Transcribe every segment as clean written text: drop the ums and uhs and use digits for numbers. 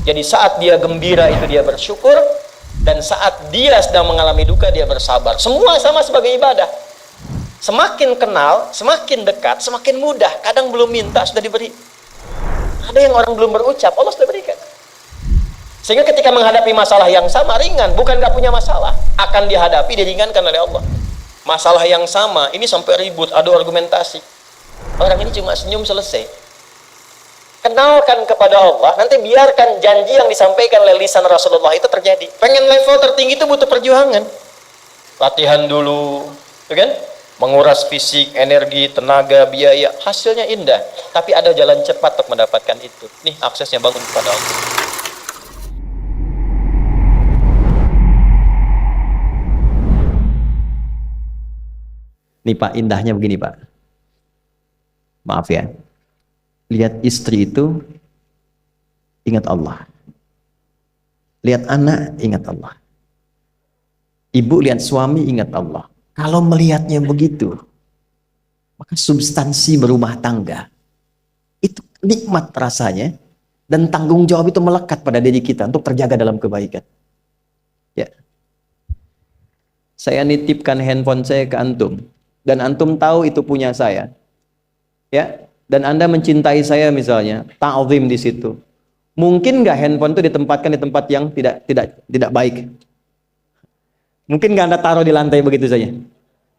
Jadi saat dia gembira itu dia bersyukur, dan saat dia sedang mengalami duka dia bersabar. Semua sama sebagai ibadah. Semakin kenal, semakin dekat, semakin mudah. Kadang belum minta sudah diberi. Ada yang orang belum berucap, Allah sudah berikan. Sehingga ketika menghadapi masalah yang sama ringan, bukan gak punya masalah, akan dihadapi, diringankan oleh Allah. Masalah yang sama, ini sampai ribut, adu argumentasi. Orang ini cuma senyum selesai. Kenalkan kepada Allah, nanti biarkan janji yang disampaikan oleh lisan Rasulullah itu terjadi. Pengen level tertinggi itu butuh perjuangan. Latihan dulu, kan? Menguras fisik, energi, tenaga, biaya, hasilnya indah. Tapi ada jalan cepat untuk mendapatkan itu. Nih aksesnya bangun kepada Allah. Nih Pak, indahnya begini Pak. Maaf ya. Lihat istri itu, ingat Allah. Lihat anak, ingat Allah. Ibu lihat suami, ingat Allah. Kalau melihatnya begitu, maka substansi berumah tangga, itu nikmat rasanya, dan tanggung jawab itu melekat pada diri kita untuk terjaga dalam kebaikan. Ya. Saya nitipkan handphone saya ke antum, dan antum tahu itu punya saya. Ya. Dan Anda mencintai saya misalnya, ta'zim di situ. Mungkin nggak handphone itu ditempatkan di tempat yang tidak baik? Mungkin nggak Anda taruh di lantai begitu saja?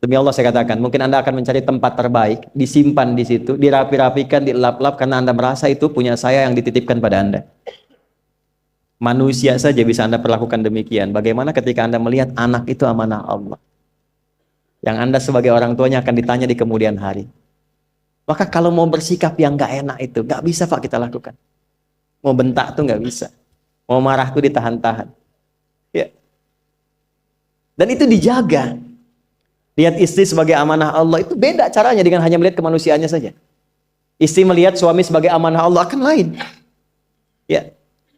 Demi Allah saya katakan, mungkin Anda akan mencari tempat terbaik, disimpan di situ, dirapi-rapikan, dilap-lap, karena Anda merasa itu punya saya yang dititipkan pada Anda. Manusia saja bisa Anda perlakukan demikian. Bagaimana ketika Anda melihat anak itu amanah Allah, yang Anda sebagai orang tuanya akan ditanya di kemudian hari. Maka kalau mau bersikap yang gak enak itu, gak bisa Pak kita lakukan. Mau bentak tuh gak bisa. Mau marah tuh ditahan-tahan. Ya. Dan itu dijaga. Lihat istri sebagai amanah Allah, itu beda caranya dengan hanya melihat kemanusiaannya saja. Istri melihat suami sebagai amanah Allah akan lain. Ya.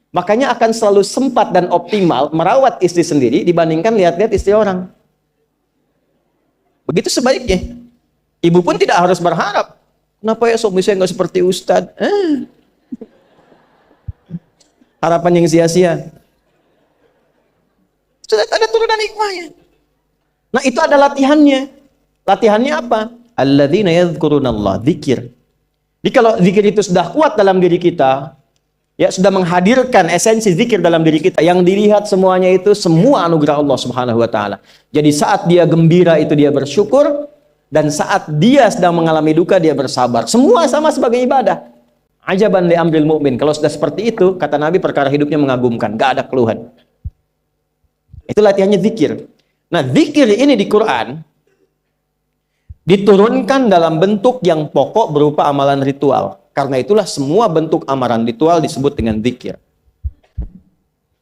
Makanya akan selalu sempat dan optimal merawat istri sendiri dibandingkan lihat-lihat istri orang. Begitu sebaliknya. Ibu pun tidak harus berharap. Kenapa ya suami saya nggak seperti Ustadz? Harapan yang sia-sia. Sudah ada turunan hikmahnya. Nah itu ada latihannya. Latihannya apa? Alladzina yadhkurunallah, zikir. Jadi kalau zikir itu sudah kuat dalam diri kita, ya sudah menghadirkan esensi zikir dalam diri kita, yang dilihat semuanya itu semua anugerah Allah Subhanahu wa taala. Jadi saat dia gembira itu dia bersyukur, dan saat dia sedang mengalami duka dia bersabar. Semua sama sebagai ibadah. Ajaban li amril mu'min. Kalau sudah seperti itu, kata Nabi, perkara hidupnya mengagumkan, gak ada keluhan. Itu latihannya zikir. Nah, zikir ini di Quran diturunkan dalam bentuk yang pokok berupa amalan ritual. Karena itulah semua bentuk amalan ritual disebut dengan zikir.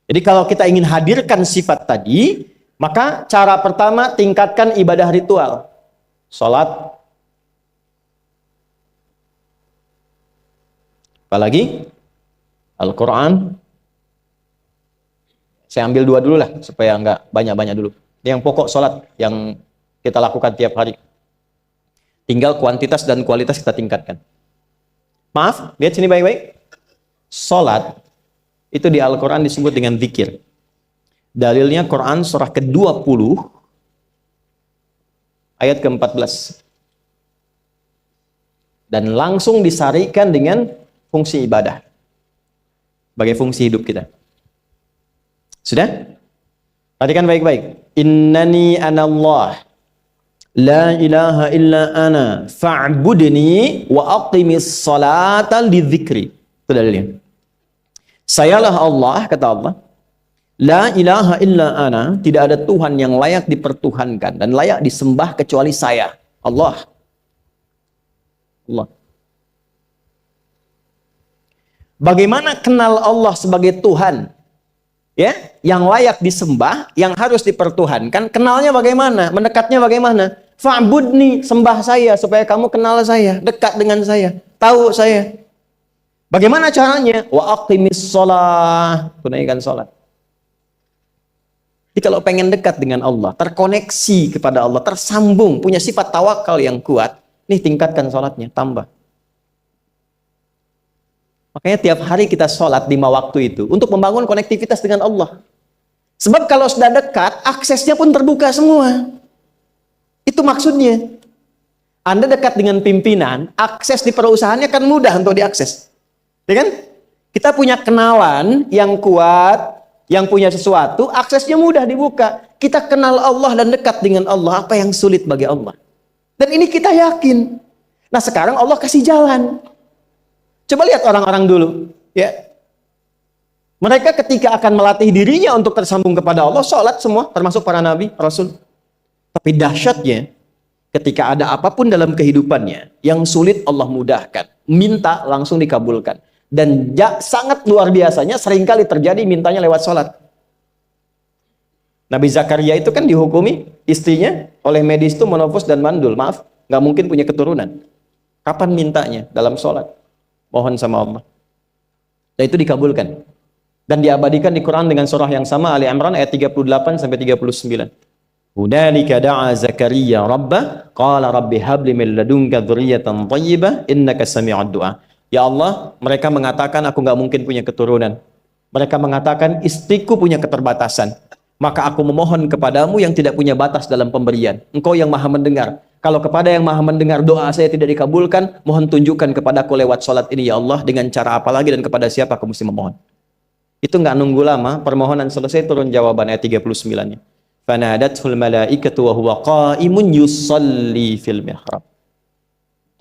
Jadi kalau kita ingin hadirkan sifat tadi, maka cara pertama tingkatkan ibadah ritual. Salat, apalagi Al-Quran. Saya ambil dua dulu lah supaya nggak banyak-banyak dulu. Yang pokok salat yang kita lakukan tiap hari. Tinggal kuantitas dan kualitas kita tingkatkan. Maaf, lihat sini baik-baik. Salat itu di Al-Quran disebut dengan zikir. Dalilnya Quran surah ke-20 ayat ke-14. Dan langsung disarikan dengan fungsi ibadah. Sebagai fungsi hidup kita. Sudah? Perhatikan baik-baik. Innani anallah. La ilaha illa ana. Fa'budni wa aqimis salata li dzikri. Itu dalilnya. Sayalah Allah, kata Allah. La ilaha illa ana, tidak ada Tuhan yang layak dipertuhankan dan layak disembah kecuali saya, Allah. Allah. Bagaimana kenal Allah sebagai Tuhan? Ya, yang layak disembah, yang harus dipertuhankan, kenalnya bagaimana? Mendekatnya bagaimana? Fa'budni, sembah saya supaya kamu kenal saya, dekat dengan saya, tahu saya. Bagaimana caranya? Wa aqimis shalah, tunaikan salat. Jadi kalau pengen dekat dengan Allah, terkoneksi kepada Allah, tersambung, punya sifat tawakal yang kuat, nih tingkatkan sholatnya, tambah. Makanya tiap hari kita sholat 5 waktu itu untuk membangun konektivitas dengan Allah. Sebab kalau sudah dekat, aksesnya pun terbuka semua. Itu maksudnya. Anda dekat dengan pimpinan, akses di perusahaannya kan mudah untuk diakses. Ya kan? Kita punya kenalan yang kuat, yang punya sesuatu, aksesnya mudah dibuka. Kita kenal Allah dan dekat dengan Allah, apa yang sulit bagi Allah? Dan ini kita yakin. Nah sekarang Allah kasih jalan. Coba lihat orang-orang dulu. Ya. Mereka ketika akan melatih dirinya untuk tersambung kepada Allah, sholat semua, termasuk para nabi, rasul. Tapi dahsyatnya, ketika ada apapun dalam kehidupannya, yang sulit Allah mudahkan. Minta langsung dikabulkan. Dan sangat luar biasanya, seringkali terjadi mintanya lewat sholat. Nabi Zakaria itu kan dihukumi istrinya oleh medis itu menopause dan mandul. Maaf, nggak mungkin punya keturunan. Kapan mintanya? Dalam sholat. Mohon sama Allah. Dan itu dikabulkan. Dan diabadikan di Quran dengan surah yang sama, Ali Imran ayat 38-39. Hunalika da'a Zakaria rabbah, qala rabbi habli min ladunka dzurriyyatan thayyibah, innaka sami'ud du'a. Ya Allah, mereka mengatakan aku nggak mungkin punya keturunan. Mereka mengatakan istriku punya keterbatasan. Maka aku memohon kepadamu yang tidak punya batas dalam pemberian. Engkau yang maha mendengar. Kalau kepada yang maha mendengar doa saya tidak dikabulkan, mohon tunjukkan kepadaku lewat sholat ini ya Allah, dengan cara apa lagi dan kepada siapa aku mesti memohon. Itu nggak nunggu lama, permohonan selesai turun jawaban ayat 39-nya. Fanadathul malaikatu wa huwa qa'imun yusalli fil mihrab.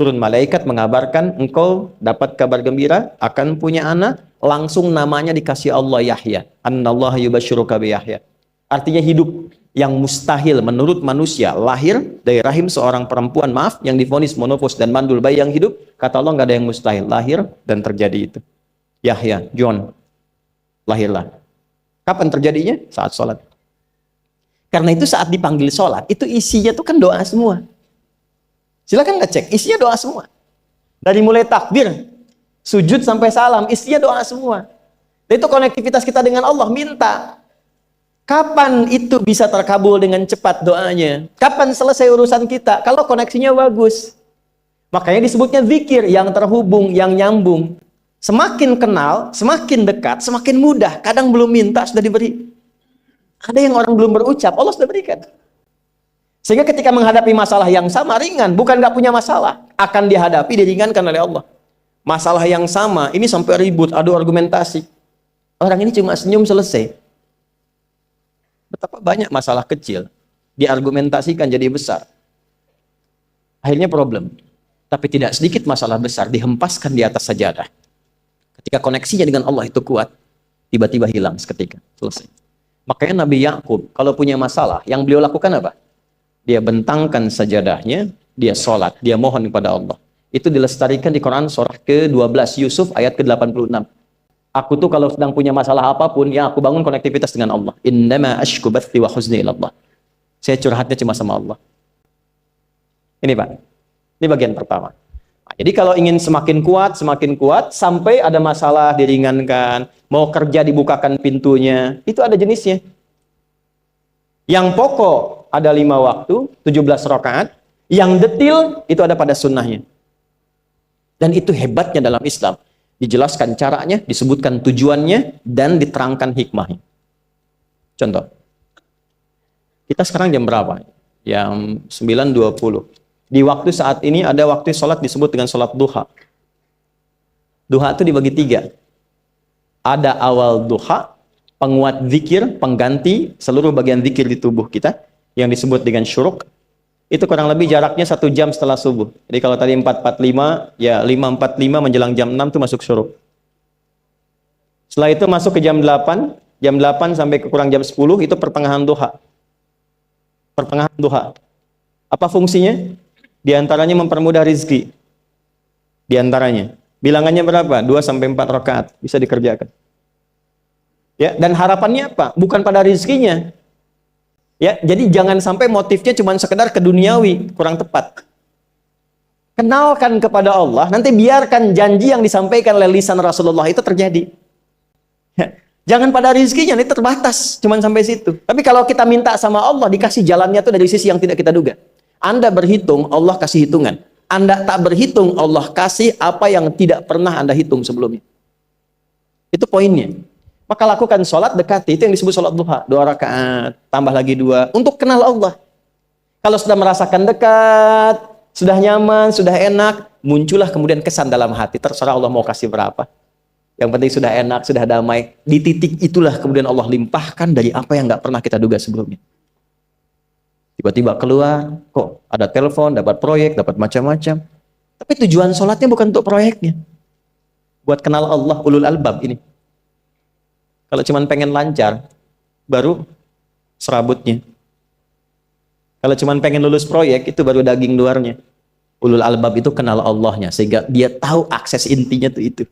Turun malaikat mengabarkan engkau dapat kabar gembira akan punya anak, langsung namanya dikasih Allah Yahya. Annallaha yubasyiruka bi Yahya. Artinya hidup yang mustahil menurut manusia, lahir dari rahim seorang perempuan, maaf, yang divonis monopause dan mandul bayi yang hidup, kata Allah nggak ada yang mustahil, lahir dan terjadi itu. Yahya, John, lahirlah. Kapan terjadinya? Saat sholat. Karena itu saat dipanggil sholat, itu isinya tuh kan doa semua. Silakan ngecek, isinya doa semua. Dari mulai takbir, sujud sampai salam, isinya doa semua. Dan itu konektivitas kita dengan Allah, minta. Kapan itu bisa terkabul dengan cepat doanya? Kapan selesai urusan kita? Kalau koneksinya bagus. Makanya disebutnya zikir, yang terhubung, yang nyambung. Semakin kenal, semakin dekat, semakin mudah. Kadang belum minta, sudah diberi. Ada yang orang belum berucap, Allah sudah berikan. Sehingga ketika menghadapi masalah yang sama, ringan. Bukan gak punya masalah. Akan dihadapi, diringankan oleh Allah. Masalah yang sama, ini sampai ribut, adu argumentasi. Orang ini cuma senyum selesai. Betapa banyak masalah kecil diargumentasikan jadi besar. Akhirnya problem. Tapi tidak sedikit masalah besar dihempaskan di atas sajadah. Ketika koneksinya dengan Allah itu kuat, tiba-tiba hilang seketika. Selesai. Makanya Nabi Yakub kalau punya masalah, yang beliau lakukan apa? Dia bentangkan sajadahnya, dia sholat, dia mohon kepada Allah. Itu dilestarikan di Quran surah ke-12 Yusuf ayat ke-86. Aku tuh kalau sedang punya masalah apapun, ya aku bangun konektivitas dengan Allah. Innama ashku bathi wa huzni ilallah. Saya curhatnya cuma sama Allah. Ini Pak, ini bagian pertama. Nah, jadi kalau ingin semakin kuat, sampai ada masalah diringankan, mau kerja dibukakan pintunya, itu ada jenisnya. Yang pokok ada 5 waktu, 17 rakaat. Yang detil itu ada pada sunnahnya. Dan itu hebatnya dalam Islam. Dijelaskan caranya, disebutkan tujuannya, dan diterangkan hikmahnya. Contoh. Kita sekarang jam berapa? Jam 9.20. Di waktu saat ini ada waktu sholat disebut dengan sholat duha. Duha itu dibagi 3. Ada awal duha, penguat zikir, pengganti seluruh bagian zikir di tubuh kita, yang disebut dengan syuruk. Itu kurang lebih jaraknya 1 jam setelah subuh. Jadi kalau tadi 4.45, ya 5.45 menjelang jam 6 itu masuk syuruk. Setelah itu masuk ke jam 8 sampai ke kurang jam 10 itu pertengahan duha. Pertengahan duha. Apa fungsinya? Di antaranya mempermudah rizki. Di antaranya. Bilangannya berapa? 2 sampai 4 rakaat bisa dikerjakan. Ya, dan harapannya apa? Bukan pada rizkinya. Ya, jadi jangan sampai motifnya cuma sekedar keduniawi, kurang tepat. Kenalkan kepada Allah, nanti biarkan janji yang disampaikan oleh lisan Rasulullah itu terjadi. Ya, jangan pada rizkinya, ini terbatas, cuma sampai situ. Tapi kalau kita minta sama Allah, dikasih jalannya itu dari sisi yang tidak kita duga. Anda berhitung, Allah kasih hitungan. Anda tak berhitung, Allah kasih apa yang tidak pernah Anda hitung sebelumnya. Itu poinnya. Maka lakukan sholat, dekati. Itu yang disebut sholat duha. 2 rakaat, tambah lagi 2. Untuk kenal Allah. Kalau sudah merasakan dekat, sudah nyaman, sudah enak, muncullah kemudian kesan dalam hati. Terserah Allah mau kasih berapa. Yang penting sudah enak, sudah damai. Di titik itulah kemudian Allah limpahkan dari apa yang nggak pernah kita duga sebelumnya. Tiba-tiba keluar, kok ada telepon, dapat proyek, dapat macam-macam. Tapi tujuan sholatnya bukan untuk proyeknya. Buat kenal Allah, ulul albab ini. Kalau cuma pengen lancar, baru serabutnya. Kalau cuma pengen lulus proyek, itu baru daging luarnya. Ulul albab itu kenal Allahnya, sehingga dia tahu akses intinya tuh itu.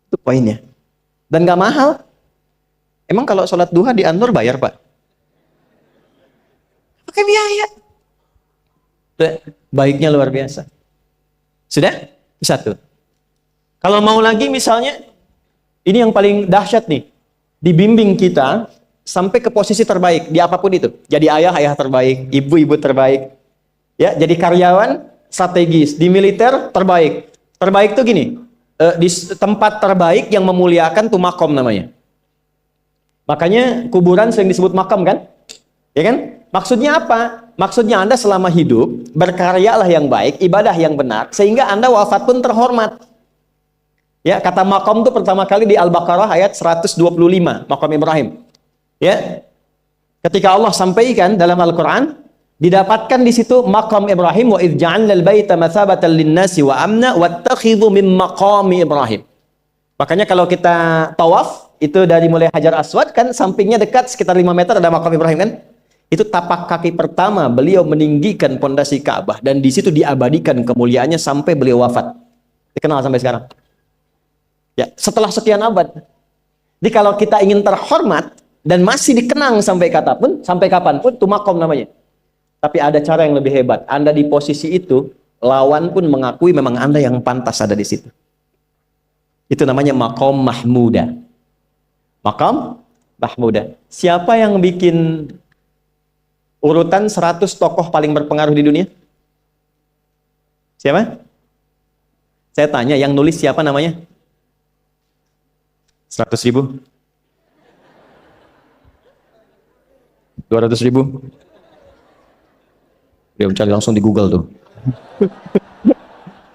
Itu poinnya. Dan gak mahal. Emang kalau sholat duha di Anur bayar, Pak? Pakai biaya. Baiknya luar biasa. Sudah? Satu. Kalau mau lagi misalnya, ini yang paling dahsyat nih. Dibimbing kita sampai ke posisi terbaik di apapun itu. Jadi ayah terbaik, ibu terbaik. Ya, jadi karyawan strategis, di militer terbaik. Terbaik tuh gini, di tempat terbaik yang memuliakan tuh makom namanya. Makanya kuburan sering disebut makam kan? Ya kan? Maksudnya apa? Maksudnya Anda selama hidup berkaryalah yang baik, ibadah yang benar, sehingga Anda wafat pun terhormat. Ya, kata makom itu pertama kali di Al-Baqarah ayat 125, makom Ibrahim. Ya. Ketika Allah sampaikan dalam Al-Qur'an, didapatkan di situ makom Ibrahim, wa idz ja'alnal baita matsabatan lin-nasi wa amna wattakhidhu min maqami Ibrahim. Makanya kalau kita tawaf, itu dari mulai Hajar Aswad kan sampingnya dekat sekitar 5 meter ada makom Ibrahim kan? Itu tapak kaki pertama beliau meninggikan pondasi Ka'bah dan di situ diabadikan kemuliaannya sampai beliau wafat. Dikenal sampai sekarang. Ya, setelah sekian abad. Jadi kalau kita ingin terhormat dan masih dikenang sampai kapanpun, itu makom namanya. Tapi ada cara yang lebih hebat. Anda di posisi itu, lawan pun mengakui memang Anda yang pantas ada di situ. Itu namanya makom mahmuda. Makom mahmuda. Siapa yang bikin urutan 100 tokoh paling berpengaruh di dunia? Siapa? Saya tanya, yang nulis siapa namanya? 100.000? 200.000? Dia mencari langsung di Google tuh.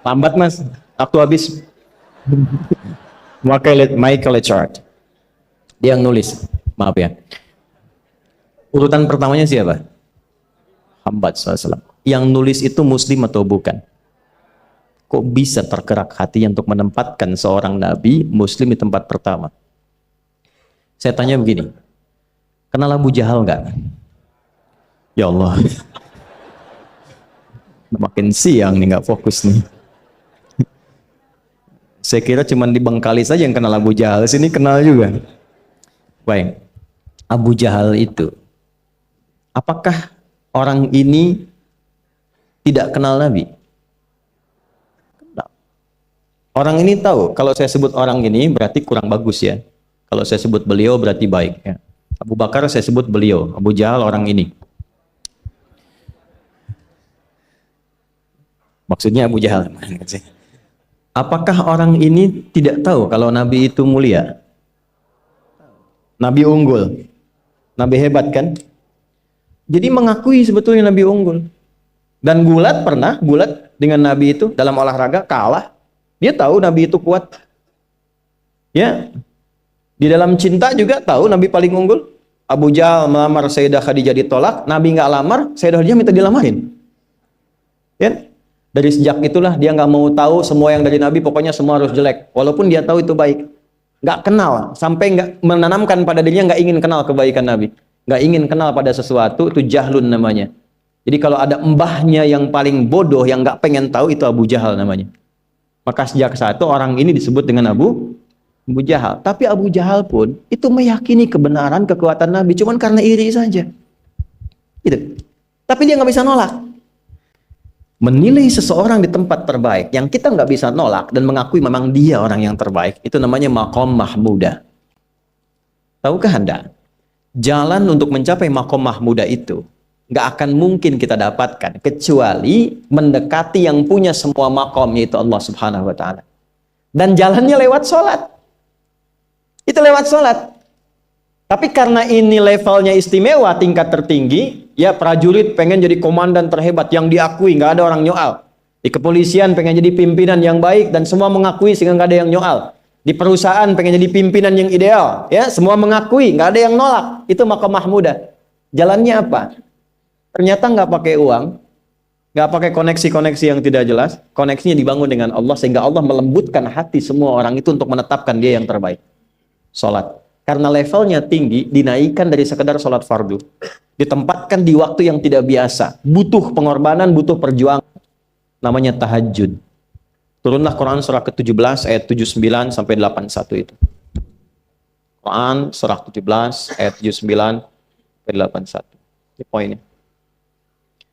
Lambat mas, waktu habis. Michael Chart. Dia yang nulis, maaf ya. Urutan pertamanya siapa? Muhammad SAW. Yang nulis itu muslim atau bukan? Kok bisa tergerak hatinya untuk menempatkan seorang nabi muslim di tempat pertama? Saya tanya begini, kenal Abu Jahal nggak? Ya Allah, makin siang nih nggak fokus nih. Saya kira cuma di Bengkali saja yang kenal Abu Jahal, sini kenal juga. Baik, Abu Jahal itu, apakah orang ini tidak kenal Nabi? Orang ini tahu, kalau saya sebut orang ini berarti kurang bagus ya. Kalau saya sebut beliau berarti baik ya. Abu Bakar saya sebut beliau, Abu Jahal orang ini. Maksudnya Abu Jahal. Apakah orang ini tidak tahu kalau Nabi itu mulia? Nabi unggul. Nabi hebat kan? Jadi mengakui sebetulnya Nabi unggul. Dan gulat dengan Nabi itu dalam olahraga kalah. Dia tahu Nabi itu kuat. Ya. Di dalam cinta juga tahu Nabi paling unggul. Abu Jahal melamar Sayyidah Khadijah ditolak, Nabi nggak lamar, Sayyidah Khadijah minta dilamarin. Ya. Dari sejak itulah dia nggak mau tahu semua yang dari Nabi, pokoknya semua harus jelek. Walaupun dia tahu itu baik. Nggak kenal, sampai nggak menanamkan pada dirinya nggak ingin kenal kebaikan Nabi. Nggak ingin kenal pada sesuatu, itu jahlun namanya. Jadi kalau ada mbahnya yang paling bodoh, yang nggak pengen tahu, itu Abu Jahal namanya. Maka sejak saat itu orang ini disebut dengan Abu Jahal. Tapi Abu Jahal pun itu meyakini kebenaran, kekuatan Nabi, cuman karena iri saja. Gitu. Tapi dia nggak bisa nolak. Menilai seseorang di tempat terbaik yang kita nggak bisa nolak dan mengakui memang dia orang yang terbaik, itu namanya maqam mahmuda. Tahukah Anda? Jalan untuk mencapai maqam mahmuda itu nggak akan mungkin kita dapatkan kecuali mendekati yang punya semua makom, yaitu Allah Subhanahu wa Ta'ala. Dan jalannya lewat sholat. Itu lewat sholat. Tapi karena ini levelnya istimewa, tingkat tertinggi, ya prajurit pengen jadi komandan terhebat yang diakui, nggak ada orang nyoal. Di kepolisian pengen jadi pimpinan yang baik dan semua mengakui sehingga nggak ada yang nyoal. Di perusahaan pengen jadi pimpinan yang ideal, ya semua mengakui, nggak ada yang nolak. Itu maqam mahmudah. Jalannya apa? Ternyata nggak pakai uang, nggak pakai koneksi-koneksi yang tidak jelas. Koneksinya dibangun dengan Allah sehingga Allah melembutkan hati semua orang itu untuk menetapkan dia yang terbaik. Sholat. Karena levelnya tinggi, dinaikkan dari sekedar sholat fardu. Ditempatkan di waktu yang tidak biasa. Butuh pengorbanan, butuh perjuangan. Namanya tahajud. Turunlah Quran surah ke-17 ayat 79 sampai 81 itu. Quran surah 17 ayat 79 sampai 81. Ini poinnya.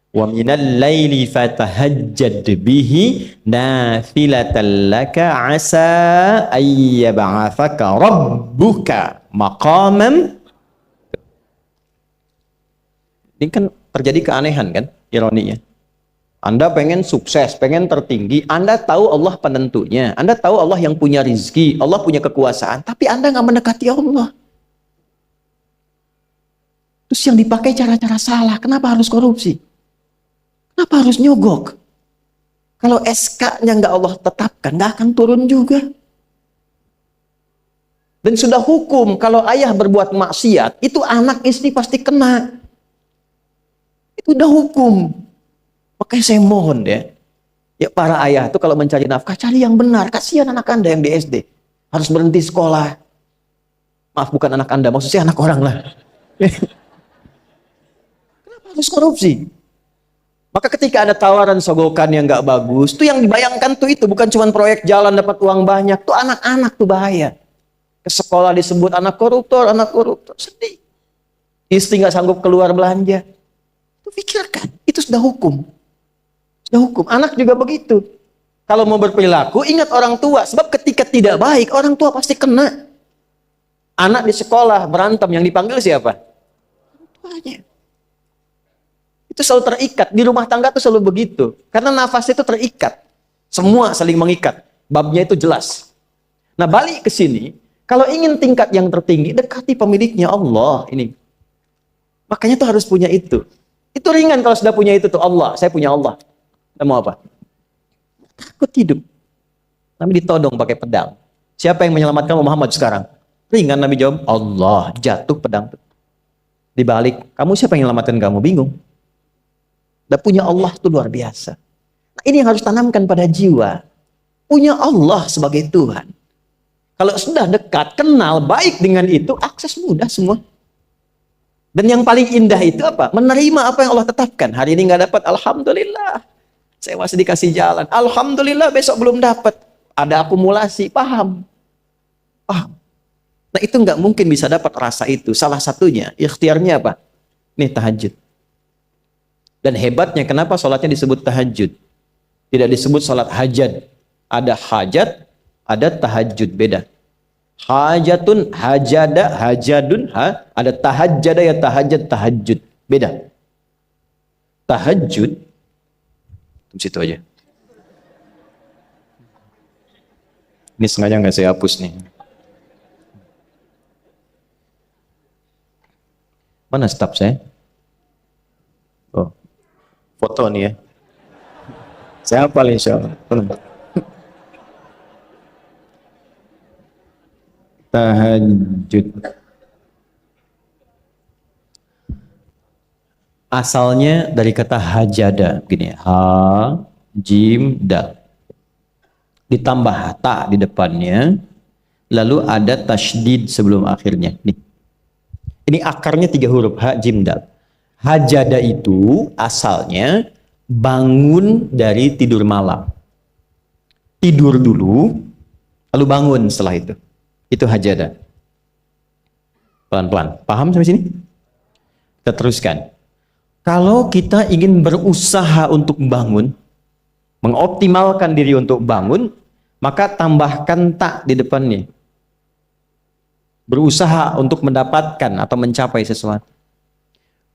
Wa minal laili fatahajjad bihi nafilatan laka asa ayyab'athaka rabbuka maqamam. Ini kan terjadi keanehan kan, ironinya. Anda pengen sukses, pengen tertinggi, Anda tahu Allah penentunya, Anda tahu Allah yang punya rizki, Allah punya kekuasaan, tapi Anda nggak mendekati Allah. Terus yang dipakai cara-cara salah, kenapa harus korupsi? Kenapa harus nyogok? Kalau SK-nya nggak Allah tetapkan, nggak akan turun juga. Dan sudah hukum, kalau ayah berbuat maksiat, itu anak istri pasti kena. Itu udah hukum. Makanya saya mohon deh, ya para ayah itu kalau mencari nafkah, cari yang benar. Kasihan anak Anda yang di SD. Harus berhenti sekolah. Maaf, bukan anak Anda, maksudnya anak orang lah. Kenapa harus korupsi? Maka ketika ada tawaran sogokan yang nggak bagus, tuh yang dibayangkan tuh itu bukan cuma proyek jalan dapat uang banyak, tuh anak-anak tuh bahaya. Ke sekolah disebut anak koruptor, sedih. Istri nggak sanggup keluar belanja. Itu pikirkan, itu sudah hukum. Sudah hukum. Anak juga begitu. Kalau mau berperilaku, ingat orang tua. Sebab ketika tidak baik, orang tua pasti kena. Anak di sekolah berantem, yang dipanggil siapa? Orang tuanya. Itu selalu terikat. Di rumah tangga itu selalu begitu. Karena nafas itu terikat. Semua saling mengikat. Babnya itu jelas. Nah, balik ke sini. Kalau ingin tingkat yang tertinggi, dekati pemiliknya Allah. Ini. Makanya tuh harus punya itu. Itu ringan kalau sudah punya itu tuh Allah. Saya punya Allah. Kita mau apa? Takut hidup. Nabi ditodong pakai pedang. Siapa yang menyelamatkan Muhammad sekarang? Ringan Nabi jawab, Allah. Jatuh pedang. Dibalik, kamu siapa yang menyelamatkan kamu? Bingung. Dan punya Allah itu luar biasa. Nah, ini yang harus tanamkan pada jiwa. Punya Allah sebagai Tuhan. Kalau sudah dekat, kenal, baik dengan itu, akses mudah semua. Dan yang paling indah itu apa? Menerima apa yang Allah tetapkan. Hari ini nggak dapat, alhamdulillah. Saya masih dikasih jalan. Alhamdulillah, besok belum dapat. Ada akumulasi, paham. Paham. Nah, itu nggak mungkin bisa dapat rasa itu. Salah satunya, ikhtiarnya apa? Nih, tahajud. Dan hebatnya kenapa sholatnya disebut tahajud? Tidak disebut sholat hajat. Ada hajat, ada tahajud, beda. Hajatun, hajada, hajadun, ada tahajjada ya tahajud, tahajud. Beda. Tahajud, di situ aja. Ini sengaja nggak saya hapus nih. Mana staf saya? Oh. Foto nih ya. Saya hafal insya Allah. Tahajud. Asalnya dari kata hajada. Begini. Ha, jim, dal. Ditambah ta di depannya. Lalu ada tasydid sebelum akhirnya. Nih. Ini akarnya 3 huruf. Ha, jim, dal. Hajada itu asalnya bangun dari tidur malam. Tidur dulu, lalu bangun setelah itu. Itu hajada. Pelan-pelan. Paham sampai sini? Kita teruskan. Kalau kita ingin berusaha untuk bangun, mengoptimalkan diri untuk bangun, maka tambahkan tak di depannya. Berusaha untuk mendapatkan atau mencapai sesuatu.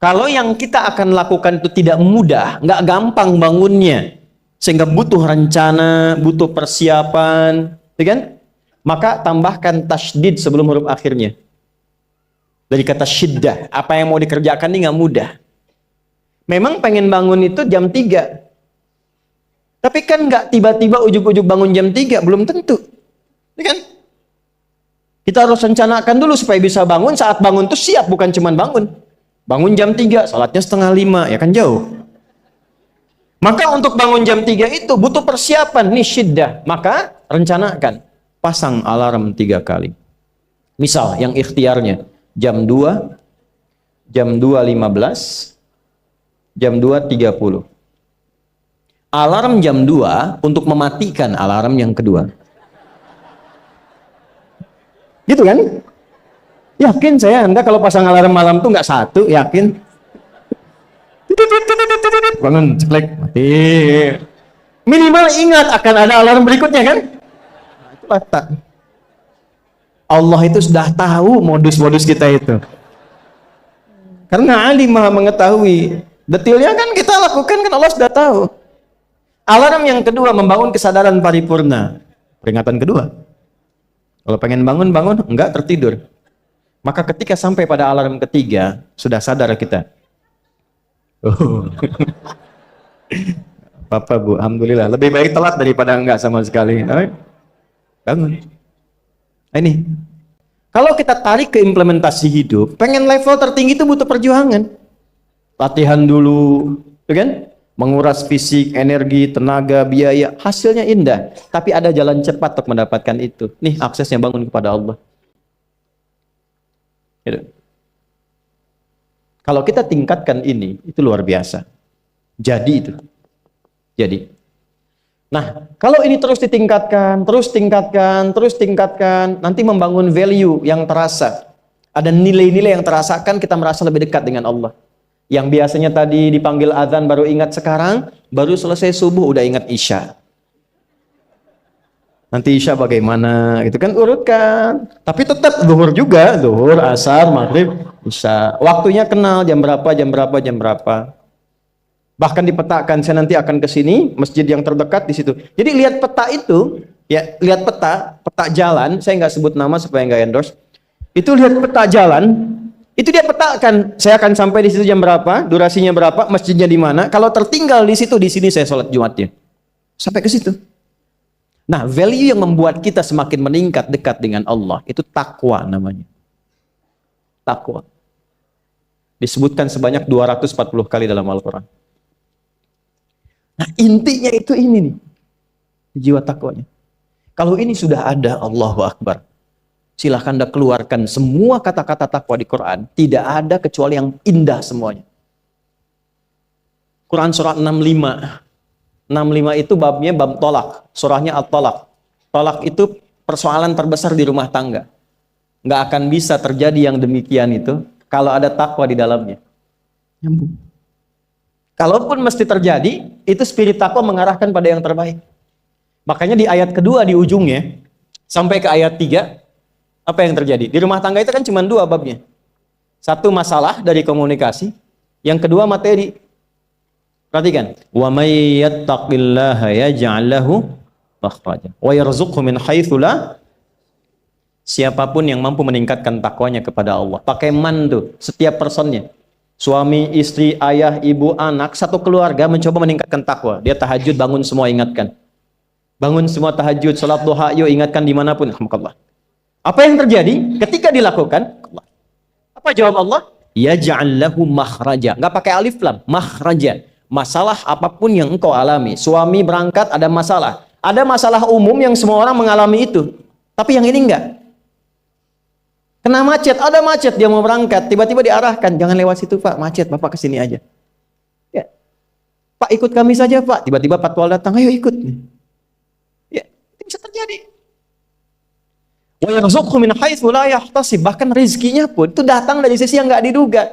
Kalau yang kita akan lakukan itu tidak mudah, nggak gampang bangunnya, sehingga butuh rencana, butuh persiapan, ya kan? maka tambahkan tasydid sebelum huruf akhirnya. Dari kata syiddah, apa yang mau dikerjakan ini nggak mudah. Memang pengen bangun itu jam 3. Tapi kan nggak tiba-tiba ujuk-ujuk bangun jam 3, belum tentu. Ya kan? Kita harus rencanakan dulu supaya bisa bangun, saat bangun tuh siap, bukan cuma bangun. Bangun jam 3, salatnya 4:30, ya kan jauh. Maka untuk bangun jam 3 itu butuh persiapan, nih syiddah. Maka rencanakan, pasang alarm 3 kali. Misal yang ikhtiarnya jam 2, jam 2.15, jam 2.30. Alarm jam 2 untuk mematikan alarm yang kedua. Gitu kan? Yakin saya, Anda kalau pasang alarm malam tuh nggak satu, yakin? Bangun, ceklek, mati. Minimal ingat akan ada alarm berikutnya kan? Nah, itu tak. Allah itu sudah tahu modus-modus kita itu. Karena alim maha mengetahui. Detailnya kan kita lakukan kan Allah sudah tahu. Alarm yang kedua membangun kesadaran paripurna. Peringatan kedua. Kalau pengen bangun, bangun. Enggak, tertidur. Maka ketika sampai pada alarm ketiga, sudah sadar kita. Oh. Bapak, Bu, alhamdulillah. Lebih baik telat daripada enggak sama sekali. Bangun. Nah, ini. Kalau kita tarik ke implementasi hidup, pengen level tertinggi itu butuh perjuangan. Latihan dulu, kan? Menguras fisik, energi, tenaga, biaya, hasilnya indah. Tapi ada jalan cepat untuk mendapatkan itu. Nih aksesnya bangun kepada Allah. Gitu. Kalau kita tingkatkan ini, itu luar biasa. Jadi itu. Jadi. Nah, kalau ini terus ditingkatkan, terus tingkatkan, terus tingkatkan, nanti membangun value yang terasa. Ada nilai-nilai yang terasakan, kita merasa lebih dekat dengan Allah. Yang biasanya tadi dipanggil azan baru ingat sekarang, baru selesai subuh udah ingat isya. Nanti isya bagaimana? Itu kan urutkan. Tapi tetap zuhur juga, zuhur, asar, maghrib, isya. Waktunya kenal jam berapa, jam berapa, jam berapa. Bahkan dipetakan, saya nanti akan ke sini, masjid yang terdekat di situ. Jadi lihat peta itu, ya lihat peta jalan. Saya nggak sebut nama supaya nggak endorse. Itu lihat peta jalan. Itu dia petakan, saya akan sampai di situ jam berapa, durasinya berapa, masjidnya di mana. Kalau tertinggal di situ, di sini saya sholat Jumatnya. Sampai ke situ. Nah, value yang membuat kita semakin meningkat dekat dengan Allah, itu takwa namanya. Takwa. Disebutkan sebanyak 240 kali dalam Al-Quran. Nah, intinya itu ini nih. Jiwa takwanya. Kalau ini sudah ada, Allahu Akbar. Silahkan Anda keluarkan semua kata-kata takwa di Quran. Tidak ada kecuali yang indah semuanya. Quran surah 65. 65 itu babnya bab tolak. Surahnya at-tolak. Tolak itu persoalan terbesar di rumah tangga. Nggak akan bisa terjadi yang demikian itu kalau ada takwa di dalamnya. Nyambung. Kalaupun mesti terjadi, itu spirit takwa mengarahkan pada yang terbaik. Makanya di ayat kedua di ujungnya, sampai ke ayat 3, apa yang terjadi? Di rumah tangga itu kan cuma 2 babnya. Satu masalah dari komunikasi, yang kedua materi. Perhatikan. Wa may yattaqillaha yaj'al lahu makhraja wa yarzuqhu min haitsu la. Siapapun yang mampu meningkatkan takwanya kepada Allah. Pakai man tuh, setiap personnya. Suami, istri, ayah, ibu, anak, satu keluarga mencoba meningkatkan takwa. Dia tahajud, bangun semua ingatkan. Bangun semua tahajud, salat duha, yuk ingatkan dimanapun. Alhamdulillah. Apa yang terjadi ketika dilakukan? Apa jawab Allah? Yaj'al lahu makhraja. Enggak pakai alif lam, makhraja. Masalah apapun yang engkau alami. Suami berangkat ada masalah. Ada masalah umum yang semua orang mengalami itu. Tapi yang ini enggak. Kena macet, ada macet, dia mau berangkat, tiba-tiba diarahkan, jangan lewat situ Pak, macet, Bapak kesini aja. Ya. Pak ikut kami saja Pak, tiba-tiba patwal datang, ayo ikut. Ya, itu bisa terjadi. Wa yarzuqhu min haitsu la yahtasib, bahkan rezekinya pun itu datang dari sisi yang nggak diduga.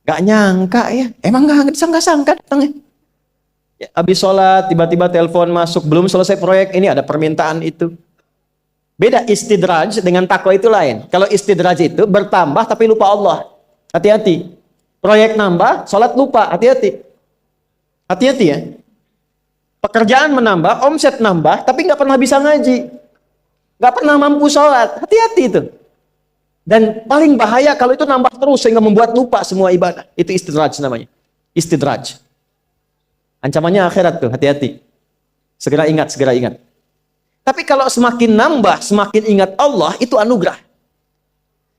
Nggak nyangka ya, emang nggak sangka datangnya. Ya, habis sholat, tiba-tiba telepon masuk, belum selesai proyek, ini ada permintaan itu. Beda istidraj dengan takwa itu lain. Kalau istidraj itu bertambah tapi lupa Allah. Hati-hati. Proyek nambah, sholat lupa. Hati-hati. Hati-hati ya. Pekerjaan menambah, omset nambah, tapi nggak pernah bisa ngaji. nggak pernah mampu sholat. Hati-hati itu. Dan paling bahaya kalau itu nambah terus sehingga membuat lupa semua ibadah. Itu istidraj namanya. Istidraj. Ancamannya akhirat tuh, hati-hati. Segera ingat, segera ingat. Tapi kalau semakin nambah, semakin ingat Allah, itu anugerah.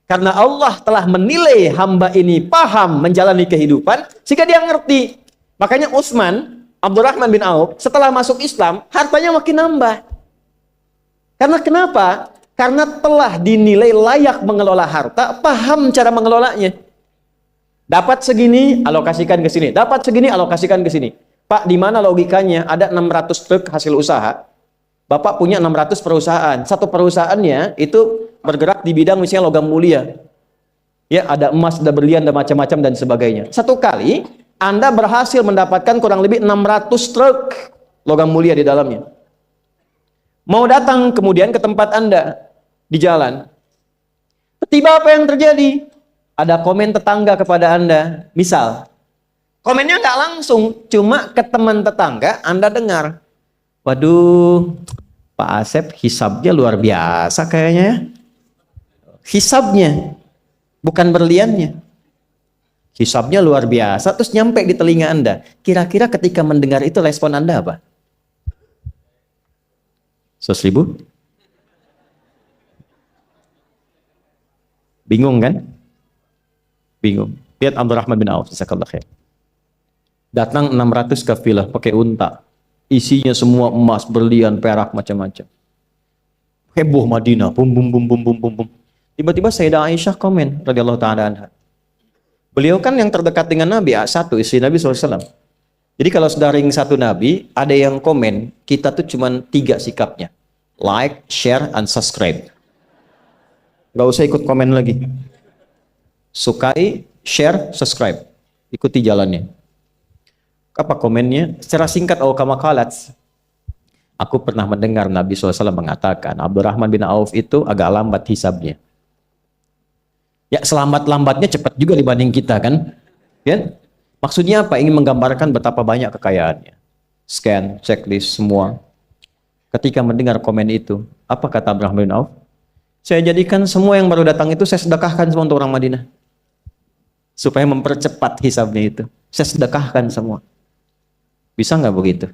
Karena Allah telah menilai hamba ini paham menjalani kehidupan, sehingga dia ngerti. Makanya Utsman, Abdurrahman bin Auf, setelah masuk Islam, hartanya makin nambah. Karena kenapa? Karena telah dinilai layak mengelola harta, paham cara mengelolanya. Dapat segini, alokasikan ke sini. Dapat segini, alokasikan ke sini. Pak, di mana logikanya? Ada 600 truk hasil usaha. Bapak punya 600 perusahaan. Satu perusahaannya itu bergerak di bidang misalnya logam mulia. Ya, ada emas, ada berlian, ada macam-macam dan sebagainya. Satu kali Anda berhasil mendapatkan kurang lebih 600 truk logam mulia di dalamnya. Mau datang kemudian ke tempat Anda di jalan. Tiba apa yang terjadi? Ada komen tetangga kepada Anda. Misal, komennya nggak langsung, cuma ke teman tetangga Anda dengar. Waduh, Pak Asep hisabnya luar biasa kayaknya ya. Hisabnya, bukan berliannya. Hisabnya luar biasa, terus nyampe di telinga Anda. Kira-kira ketika mendengar itu respon Anda apa? 100.000? Bingung kan? Bingung. Lihat Abdurrahman bin Auf, jazakallahu khair. Datang 600 kafilah pakai unta. Isinya semua emas, berlian, perak, macam-macam. Heboh Madinah, bum bum bum bum bum bum bum. Tiba-tiba Sayyidah Aisyah komen radhiyallahu taala anha. Beliau kan yang terdekat dengan Nabi, satu istri Nabi SAW. Jadi kalau sudah ring satu Nabi, ada yang komen, kita tuh cuma 3 sikapnya. Like, share, and subscribe. Gak usah ikut komen lagi. Sukai, share, subscribe. Ikuti jalannya. Apa komennya? Secara singkat, kama qalat, aku pernah mendengar Nabi SAW mengatakan, Abdurrahman bin Auf itu agak lambat hisabnya. Ya, selamat-lambatnya cepat juga dibanding kita kan? Ya? Maksudnya apa? Ingin menggambarkan betapa banyak kekayaannya. Scan, checklist, semua. Ketika mendengar komen itu, apa kata Abdurrahman bin Auf? Saya jadikan semua yang baru datang itu saya sedekahkan semua untuk orang Madinah. Supaya mempercepat hisabnya itu. Saya sedekahkan semua. Bisa nggak begitu?